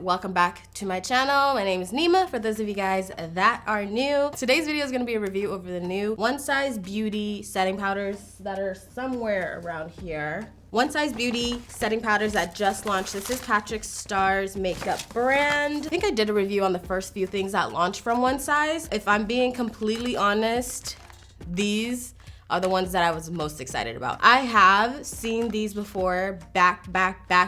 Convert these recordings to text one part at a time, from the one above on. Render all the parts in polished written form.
Welcome back to my channel. My name is Nyma, for those of you guys that are new. Today's video is gonna be a review over the new One Size Beauty setting powders that are somewhere around here. One Size Beauty setting powders that just launched. This is Patrick Starr's makeup brand. I think I did a review on the first few things that launched from One Size. If I'm being completely honest, these are the ones that I was most excited about. I have seen these before back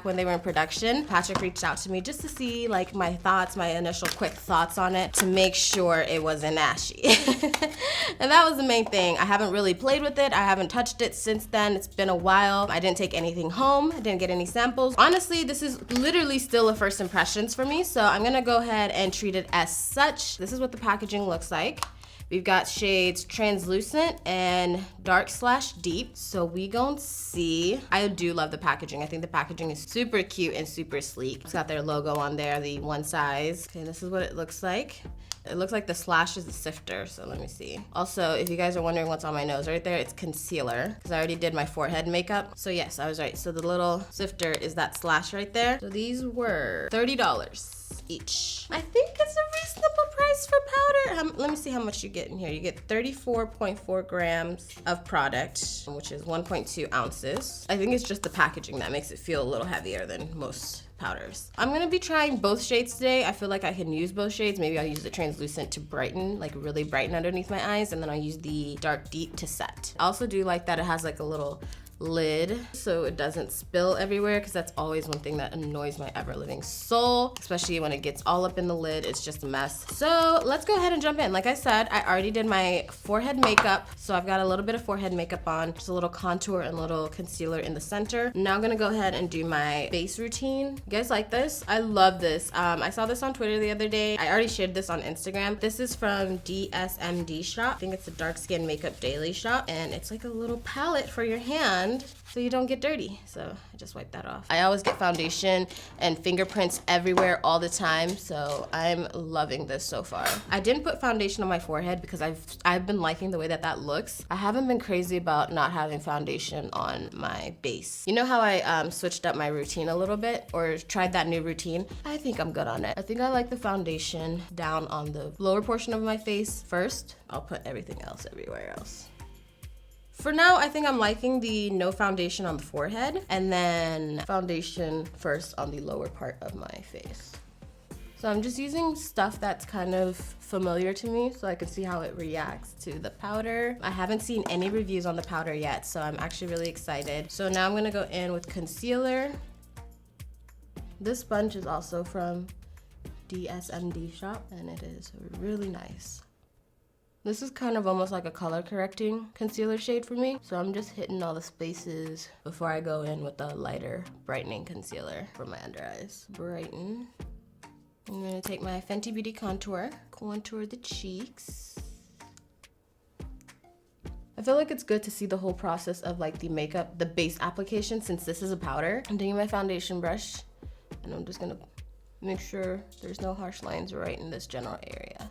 when they were in production. Patrick reached out to me just to see like my thoughts, my initial quick thoughts on it, to make sure it wasn't ashy. And that was the main thing. I haven't really played with it. I haven't touched it since then. It's been a while. I didn't take anything home. I didn't get any samples. Honestly, this is literally still a first impressions for me, so I'm gonna go ahead and treat it as such. This is what the packaging looks like. We've got shades translucent and dark/deep. So we gon' see. I do love the packaging. I think the packaging is super cute and super sleek. It's got their logo on there, the One Size. Okay, this is what it looks like. It looks like the slash is a sifter, so let me see. Also, if you guys are wondering what's on my nose right there, it's concealer, because I already did my forehead makeup. So yes, I was right. So the little sifter is that slash right there. So these were $30 each. I think it's a reasonable price for powder. Let me see how much you get in here. You get 34.4 grams of product, which is 1.2 ounces. I think it's just the packaging that makes it feel a little heavier than most powders. I'm gonna be trying both shades today. I feel like I can use both shades. Maybe I'll use the translucent to brighten, like really brighten underneath my eyes, and then I'll use the dark deep to set. I also do like that it has like a little lid so it doesn't spill everywhere, because that's always one thing that annoys my ever-living soul, especially when it gets all up in the lid. It's just a mess. So let's go ahead and jump in. Like I said, I already did my forehead makeup, so I've got a little bit of forehead makeup on, just a little contour and a little concealer in the center. Now I'm gonna go ahead and do my base routine. You guys like this? I love this. I saw this on Twitter the other day. I already shared this on Instagram. This is from DSMD Shop. I think it's a Dark Skin Makeup Daily Shop, and it's like a little palette for your hand so you don't get dirty. So I just wiped that off. I always get foundation and fingerprints everywhere all the time, so I'm loving this so far. I didn't put foundation on my forehead because I've been liking the way that that looks. I haven't been crazy about not having foundation on my base. You know how I switched up my routine a little bit, or tried that new routine? I think I'm good on it. I think I like the foundation down on the lower portion of my face first. I'll put everything else everywhere else. For now, I think I'm liking the no foundation on the forehead, and then foundation first on the lower part of my face. So I'm just using stuff that's kind of familiar to me so I can see how it reacts to the powder. I haven't seen any reviews on the powder yet, so I'm actually really excited. So now I'm gonna go in with concealer. This sponge is also from DSMD Shop, and it is really nice. This is kind of almost like a color correcting concealer shade for me. So I'm just hitting all the spaces before I go in with the lighter brightening concealer for my under eyes. Brighten. I'm gonna take my Fenty Beauty contour the cheeks. I feel like it's good to see the whole process of like the makeup, the base application, since this is a powder. I'm taking my foundation brush, and I'm just gonna make sure there's no harsh lines right in this general area.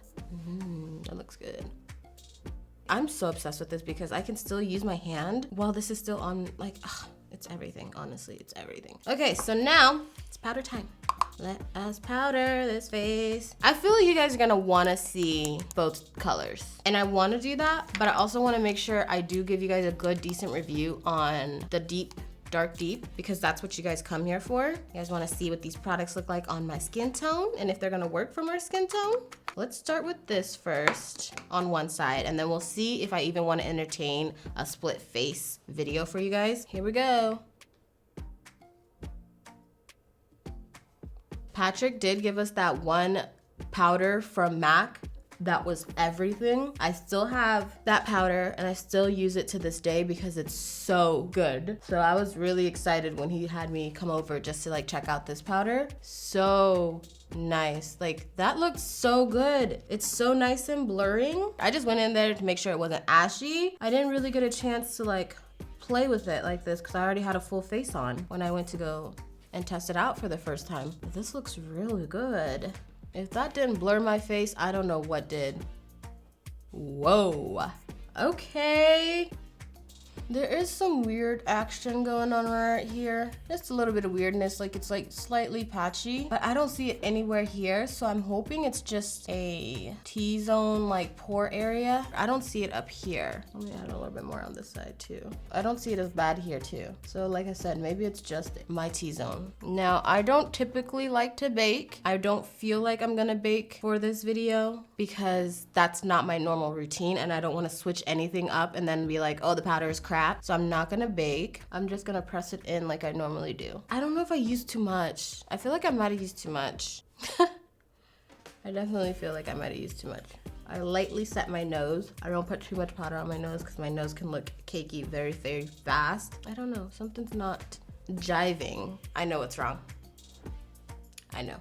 That looks good. I'm so obsessed with this because I can still use my hand while this is still on, like, it's everything, honestly, it's everything. Okay, so now it's powder time. Let us powder this face. I feel like you guys are gonna wanna see both colors. And I wanna do that, but I also wanna make sure I do give you guys a good, decent review on the dark deep, because that's what you guys come here for. You guys wanna see what these products look like on my skin tone and if they're gonna work for my skin tone. Let's start with this first on one side, and then we'll see if I even wanna entertain a split face video for you guys. Here we go. Patrick did give us that one powder from MAC that was everything. I still have that powder and I still use it to this day because it's so good. So I was really excited when he had me come over just to like check out this powder. So nice. Like that looks so good. It's so nice and blurring. I just went in there to make sure it wasn't ashy. I didn't really get a chance to like play with it like this because I already had a full face on when I went to go and test it out for the first time. But this looks really good. If that didn't blur my face, I don't know what did. Whoa. Okay. There is some weird action going on right here. Just a little bit of weirdness, like it's like slightly patchy, but I don't see it anywhere here. So I'm hoping it's just a T-zone like pore area. I don't see it up here. Let me add a little bit more on this side too. I don't see it as bad here too. So like I said, maybe it's just my T-zone. Now, I don't typically like to bake. I don't feel like I'm gonna bake for this video because that's not my normal routine, and I don't want to switch anything up and then be like, oh, the powder is crap. So I'm not gonna bake. I'm just gonna press it in like I normally do. I don't know if I used too much. I feel like I might have used too much. I definitely feel like I might have used too much. I lightly set my nose. I don't put too much powder on my nose because my nose can look cakey very, very fast. I don't know, something's not jiving. I know what's wrong. I know.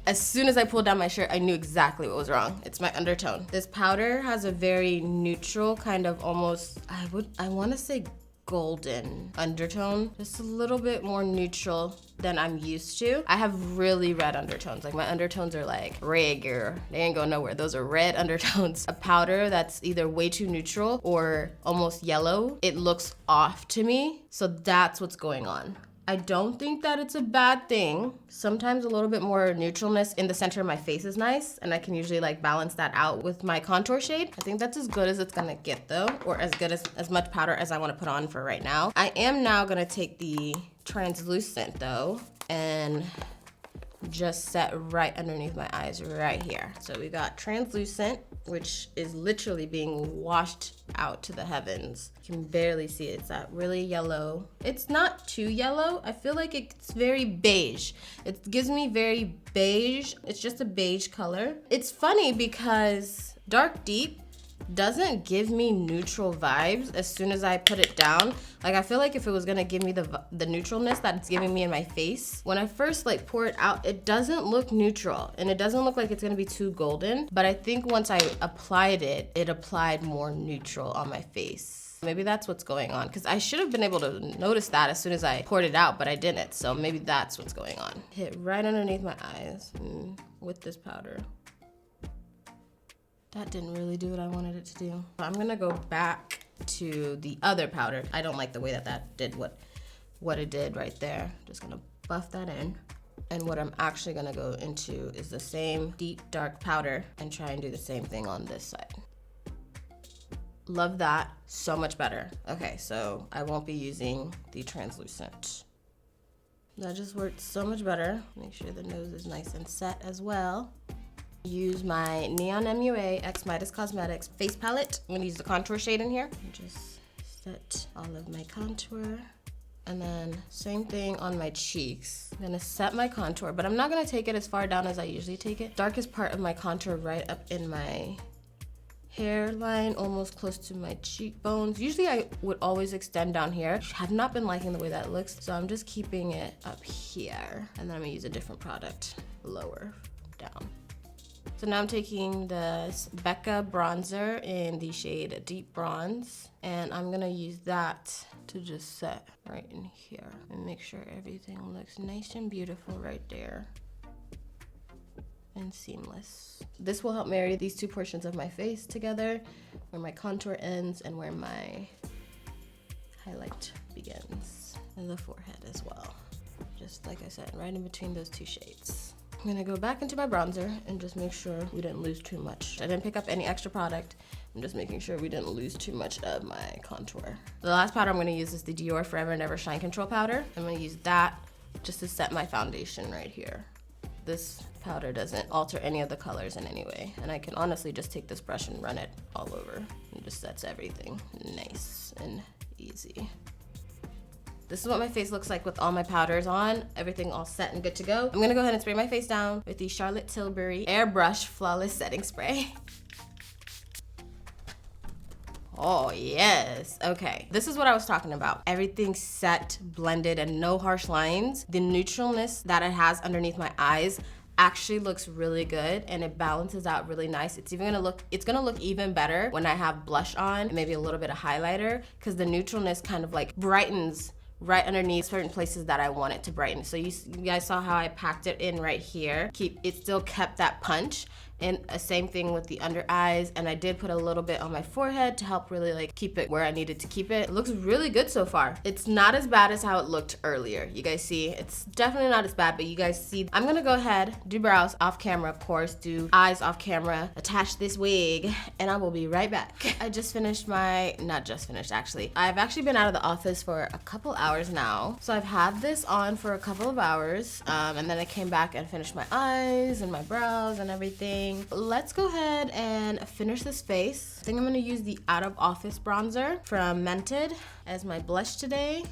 As soon as I pulled down my shirt, I knew exactly what was wrong. It's my undertone. This powder has a very neutral kind of almost, I want to say golden undertone. Just a little bit more neutral than I'm used to. I have really red undertones. Like my undertones are like red, girl. They ain't going nowhere. Those are red undertones. A powder that's either way too neutral or almost yellow, it looks off to me. So that's what's going on. I don't think that it's a bad thing. Sometimes a little bit more neutralness in the center of my face is nice, and I can usually like balance that out with my contour shade. I think that's as good as it's gonna get though, or as good as much powder as I wanna put on for right now. I am now gonna take the translucent though, and just set right underneath my eyes right here. So we got translucent, which is literally being washed out to the heavens. You can barely see it. It's that really yellow. It's not too yellow. I feel like it's very beige. It gives me very beige. It's just a beige color. It's funny because Dark Deep doesn't give me neutral vibes as soon as I put it down. Like I feel like if it was gonna give me the neutralness that it's giving me in my face, when I first like pour it out, it doesn't look neutral and it doesn't look like it's gonna be too golden. But I think once I applied it, it applied more neutral on my face. Maybe that's what's going on, because I should have been able to notice that as soon as I poured it out, but I didn't. So maybe that's what's going on. Hit right underneath my eyes with this powder. That didn't really do what I wanted it to do. I'm gonna go back to the other powder. I don't like the way that did what it did right there. Just gonna buff that in. And what I'm actually gonna go into is the same deep dark powder and try and do the same thing on this side. Love that, so much better. Okay, so I won't be using the translucent. That just worked so much better. Make sure the nose is nice and set as well. Use my Neon MUA X Midas Cosmetics face palette. I'm gonna use the contour shade in here. Just set all of my contour. And then same thing on my cheeks. I'm gonna set my contour, but I'm not gonna take it as far down as I usually take it. Darkest part of my contour right up in my hairline, almost close to my cheekbones. Usually I would always extend down here. I have not been liking the way that looks, so I'm just keeping it up here. And then I'm gonna use a different product lower down. So now I'm taking the Becca bronzer in the shade Deep Bronze, and I'm gonna use that to just set right in here and make sure everything looks nice and beautiful right there and seamless. This will help marry these two portions of my face together, where my contour ends and where my highlight begins, and the forehead as well. Just like I said, right in between those two shades. I'm gonna go back into my bronzer and just make sure we didn't lose too much. I didn't pick up any extra product. I'm just making sure we didn't lose too much of my contour. The last powder I'm gonna use is the Dior Forever and Ever Shine Control Powder. I'm gonna use that just to set my foundation right here. This powder doesn't alter any of the colors in any way. And I can honestly just take this brush and run it all over. It just sets everything nice and easy. This is what my face looks like with all my powders on, everything all set and good to go. I'm gonna go ahead and spray my face down with the Charlotte Tilbury Airbrush Flawless Setting Spray. Oh yes, okay. This is what I was talking about. Everything set, blended, and no harsh lines. The neutralness that it has underneath my eyes actually looks really good, and it balances out really nice. It's gonna look even better when I have blush on and maybe a little bit of highlighter, because the neutralness kind of like brightens right underneath certain places that I want it to brighten. So you guys saw how I packed it in right here. It still kept that punch, And same thing with the under eyes. And I did put a little bit on my forehead to help really like keep it where I needed to keep it. It looks really good so far. It's not as bad as how it looked earlier. You guys see, it's definitely not as bad, but you guys see, I'm gonna go ahead, do brows off camera, of course, do eyes off camera, attach this wig, and I will be right back. I just finished my, not just finished actually. I've actually been out of the office for a couple hours now. So I've had this on for a couple of hours, and then I came back and finished my eyes and my brows and everything. Let's go ahead and finish this face. I think I'm gonna use the Out of Office bronzer from Mented as my blush today.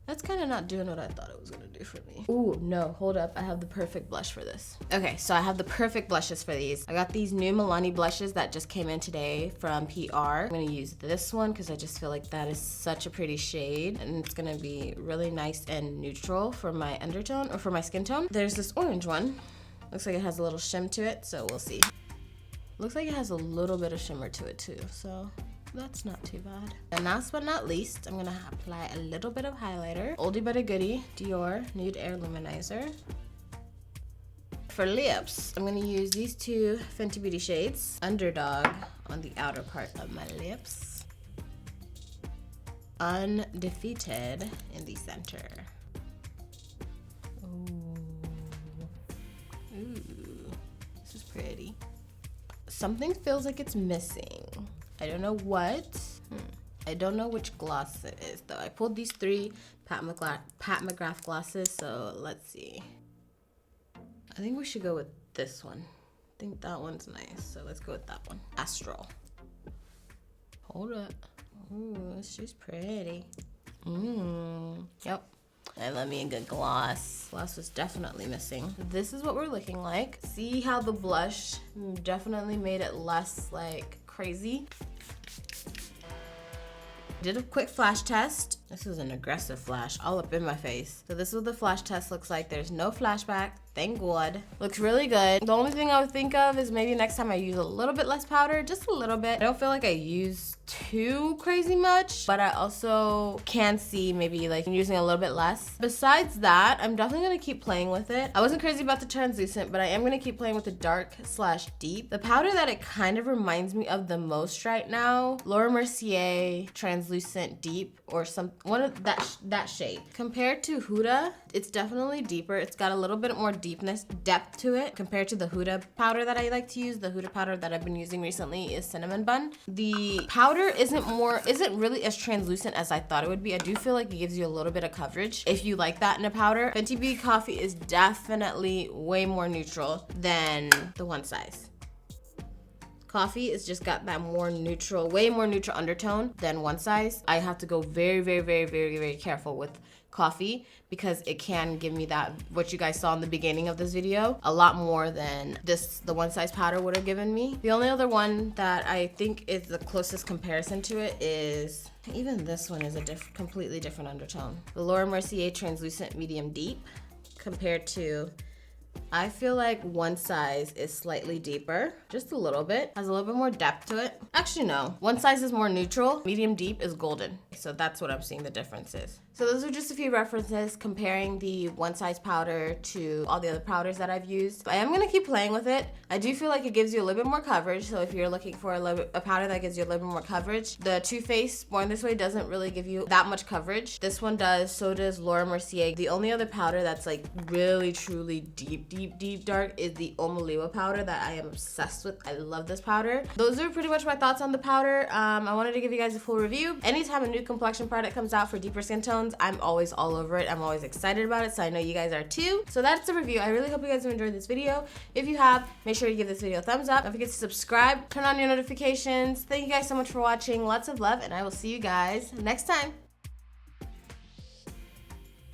That's kind of not doing what I thought it was gonna do for me. Ooh, no, hold up. I have the perfect blush for this. Okay, so I have the perfect blushes for these. I got these new Milani blushes that just came in today from PR. I'm gonna use this one because I just feel like that is such a pretty shade, and it's gonna be really nice and neutral for my undertone, or for my skin tone. There's this orange one. Looks like it has a little shim to it, so we'll see. Looks like it has a little bit of shimmer to it too, so that's not too bad. And last but not least, I'm gonna apply a little bit of highlighter. Oldie but a goodie, Dior Nude Air Luminizer. For lips, I'm gonna use these two Fenty Beauty shades. Underdog on the outer part of my lips. Undefeated in the center. Ooh, this is pretty. Something feels like it's missing. I don't know what. I don't know which gloss it is though. I pulled these three Pat McGrath glosses, so let's see. I think we should go with this one. I think that one's nice, so let's go with that one. Astral. Hold up. Ooh, she's pretty. Yep. I love me a good gloss. Gloss was definitely missing. This is what we're looking like. See how the blush definitely made it less like crazy. Did a quick flash test. This was an aggressive flash all up in my face. So this is what the flash test looks like. There's no flashback, thank God. Looks really good. The only thing I would think of is maybe next time I use a little bit less powder, just a little bit. I don't feel like I use too crazy much, but I also can see maybe like using a little bit less. Besides that, I'm definitely gonna keep playing with it. I wasn't crazy about the translucent, but I am gonna keep playing with the dark slash deep. The powder that it kind of reminds me of the most right now, Laura Mercier translucent deep, or one of that shade. Compared to Huda, it's definitely deeper. It's got a little bit more depth to it compared to the Huda powder that I like to use. The Huda powder that I've been using recently is Cinnamon Bun. The powder isn't really as translucent as I thought it would be. I do feel like it gives you a little bit of coverage if you like that in a powder. Fenty Beauty Coffee is definitely way more neutral than the One Size. Coffee is just got that more neutral, way more neutral undertone than One Size. I have to go very, very, very, very, very careful with Coffee because it can give me that, what you guys saw in the beginning of this video, a lot more than the One Size powder would have given me. The only other one that I think is the closest comparison to it is, even this one is a completely different undertone. The Laura Mercier Translucent Medium Deep compared to, I feel like One Size is slightly deeper, just a little bit, has a little bit more depth to it. Actually, no, One Size is more neutral, medium deep is golden. So that's what I'm seeing the difference is. So those are just a few references comparing the One Size powder to all the other powders that I've used. I am gonna keep playing with it. I do feel like it gives you a little bit more coverage. So if you're looking for a powder that gives you a little bit more coverage, the Too Faced Born This Way doesn't really give you that much coverage. This one does, so does Laura Mercier. The only other powder that's like really, truly deep, deep, deep dark is the Omaliwa powder that I am obsessed with. I love this powder. Those are pretty much my thoughts on the powder. I wanted to give you guys a full review. Anytime a new complexion product comes out for deeper skin tones, I'm always all over it. I'm always excited about it, so I know you guys are too. So that's the review. I really hope you guys have enjoyed this video. If you have, make sure you give this video a thumbs up. Don't forget to subscribe, turn on your notifications. Thank you guys so much for watching. Lots of love, and I will see you guys next time.